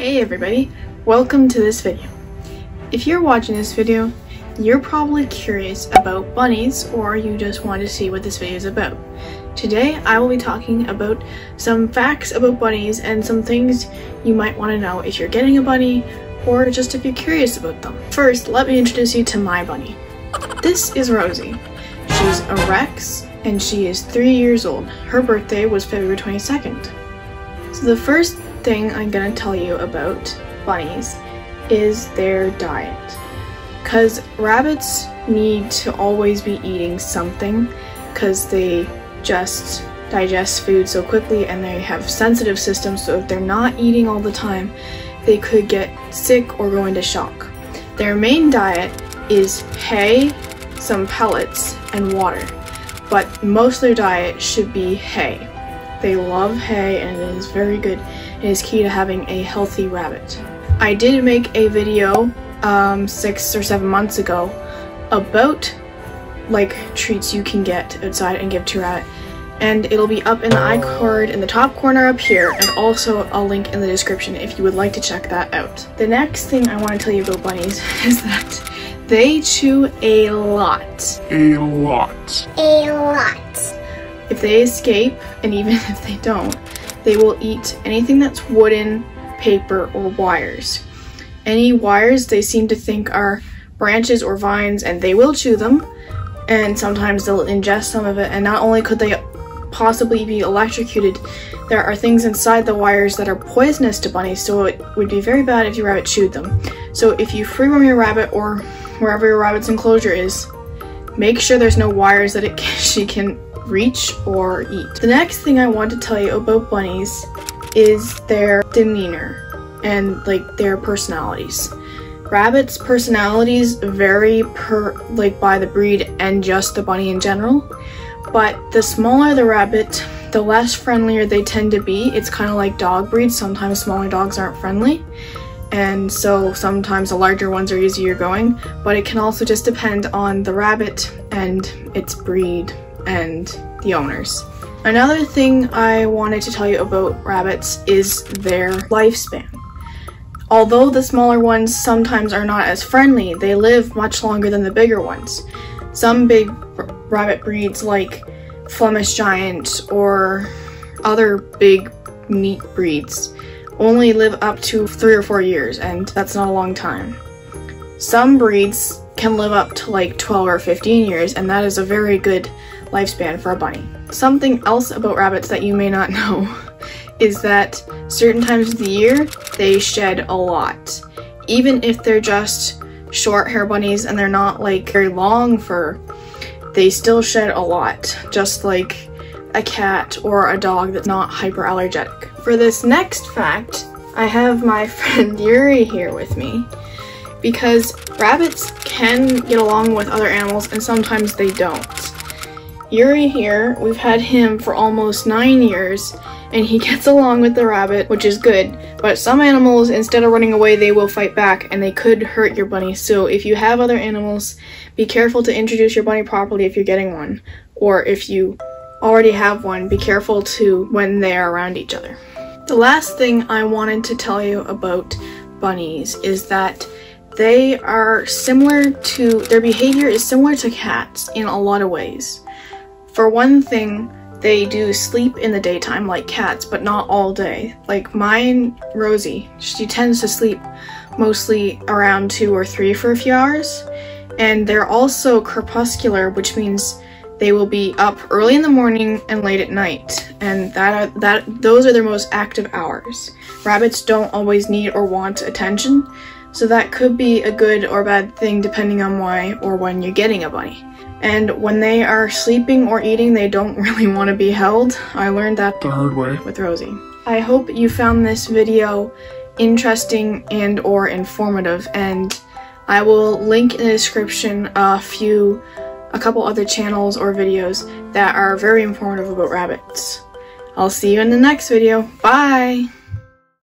Hey everybody, welcome to this video. If you're watching this video, you're probably curious about bunnies or you just want to see what this video is about. Today I will be talking about some facts about bunnies and some things you might want to know if you're getting a bunny or just if you're curious about them. First, let me introduce you to my bunny. This is Rosie. She's a Rex and she is 3 years old. Her birthday was February 22nd. So the first thing I'm gonna tell you about bunnies is their diet. Because rabbits need to always be eating something because they just digest food so quickly and they have sensitive systems, so if they're not eating all the time, they could get sick or go into shock. Their main diet is hay, some pellets, and water, but most of their diet should be hay. They love hay and it is very good. It is key to having a healthy rabbit. I did make a video 6 or 7 months ago about like treats you can get outside and give to your rabbit, and it'll be up in the iCard in the top corner up here, and also a link in the description if you would like to check that out. The next thing I want to tell you about bunnies is that they chew a lot. A lot. If they escape, and even if they don't, they will eat anything that's wooden, paper, or wires. Any wires they seem to think are branches or vines, and they will chew them, and sometimes they'll ingest some of it, and not only could they possibly be electrocuted, there are things inside the wires that are poisonous to bunnies, so it would be very bad if your rabbit chewed them. So if you free roam your rabbit or wherever your rabbit's enclosure is, make sure there's no wires that she can reach or eat. The next thing I want to tell you about bunnies is their demeanor and like their personalities. Rabbits' personalities vary by the breed and just the bunny in general, but the smaller the rabbit, the less friendlier they tend to be. It's kind of like dog breeds. Sometimes smaller dogs aren't friendly, and so sometimes the larger ones are easier going, but it can also just depend on the rabbit and its breed and the owners. Another thing I wanted to tell you about rabbits is their lifespan. Although the smaller ones sometimes are not as friendly, they live much longer than the bigger ones. Some big rabbit breeds like Flemish Giant or other big meat breeds only live up to 3 or 4 years, and that's not a long time. Some breeds can live up to like 12 or 15 years, and that is a very good lifespan for a bunny. Something else about rabbits that you may not know is that certain times of the year they shed a lot. Even if they're just short hair bunnies and they're not like very long fur, they still shed a lot, just like a cat or a dog that's not hyperallergenic. For this next fact, I have my friend Yuri here with me, because rabbits can get along with other animals and sometimes they don't. Yuri here, we've had him for almost 9 years, and he gets along with the rabbit, which is good, but some animals, instead of running away, they will fight back and they could hurt your bunny. So if you have other animals, be careful to introduce your bunny properly if you're getting one, or if you already have one, be careful to when they are around each other. The last thing I wanted to tell you about bunnies is that they are their behavior is similar to cats in a lot of ways. For one thing, they do sleep in the daytime like cats, but not all day. Like mine, Rosie, she tends to sleep mostly around 2 or 3 for a few hours. And they're also crepuscular, which means they will be up early in the morning and late at night. And those are their most active hours. Rabbits don't always need or want attention, so that could be a good or bad thing depending on why or when you're getting a bunny. And when they are sleeping or eating, they don't really want to be held. I learned that the hard way with Rosie. I hope you found this video interesting and or informative, and I will link in the description a couple other channels or videos that are very informative about rabbits. I'll see you in the next video. Bye!